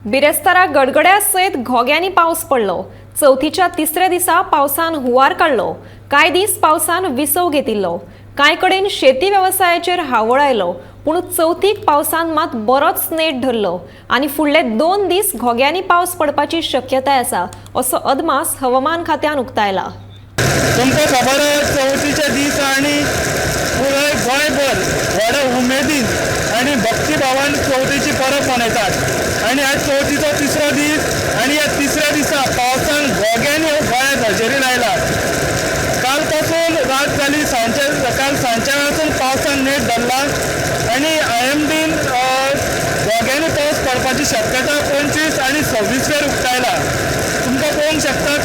बिरेस्तारा गडगड्या सयत घोग्यांनी पावस पडलो। चौथीच्या तिसऱ्या दिसा पावसान हुंवार काडलो। कांय दीस पावसान विसव घेतिल्लो। कांय कडेन शेती वेवसायाचेर हावळ आयलो, पूण चौथीक पावसान मात बरोच नेट धरलो आनी फुडले 2 दीस घोग्यांनी पावस पडपाची शक्यताय आसा, असो अदमास हवामान खात्यान उक्तायला। तुमकां खबर चवथीचे दीस आनी पुराय गोंयभर व्हड उमेदीन आनी भक्तिभावान चवथीची परब मनयतात आनी आज चवथीचो तिसरो दीस आनी ह्या तिसऱ्या दिसा पावसान घोग्यांनी गोंयांत हजेरी लायला। काल पासून रात जाली, काल सांजच्या वेळासून पावसान नेट धरला आनी IMDन घोग्यांनी पावस पडपाची शक्यता 25 आनी 26 वेळ उक्तायला। तुमकां पळोवंक शकता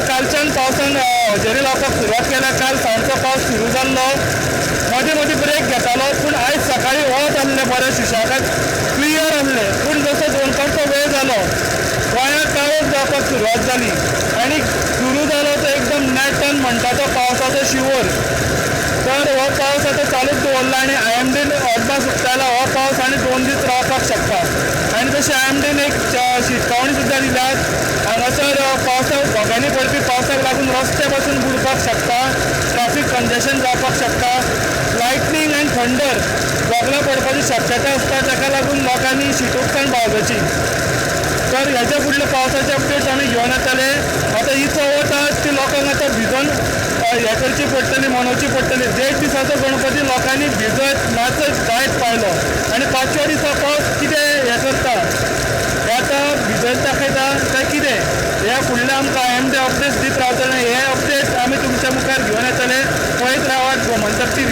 कालच्यान पावसान हजेरी लावपाक सुरवात केल्या। काल सांजचो पावस सुरू जाल्लो, मदीं मदीं ब्रेक घेतालो, पूण आयज सकाळी वत आसलें बरें सुशेगाद क्लियर आसलें। पूण जसो 2 वरांचो वेळ जालो, गोंयांत पावस जावपाक सुरवात जाली आनी सुरू जालो तो एकदम नेटान म्हणटा तो पावसाचो शिवर। तर हो पावस आतां चालूच दवरला आनी IMDन अदमास उक्तायला हो पावस आनी 2 दीस रावपाक शकता। आनी तशें IMDन एक शिटकावणी सुद्दां दिल्यात। हांगासर पावसाक घोग्यांनी पडपी पावसाक लागून रस्ते पासून बुडपाक शकता, ट्रॅफिक कंजेशन जावपाक शकता, लायटनींग आनी थंडर गोगलां पडपाची शक्यता आसता, ताका लागून लोकांनी शिटूकसाण बाळगची। तर हेच्या फुडले पावसाचे अपडेट्स आमी घेवन येतले। आतां ही चवथ आसा ती लोकांक आतां भिजोन हे करची पडटली, मनोवची पडटली। 1.5 दिसाचो गणपती लोकांनी भिजत नाचत गायत पायलो आनी 5व्या दिसा पावस कितें हे करता, हे आतां भिजत दाखयता काय कितें, हे फुडले आमकां IMD अपडेट्स दीत रावतले। हे अपडेट्स आमी तुमच्या मुखार घेवन येतले। पळयत रावात गोमंतक TV।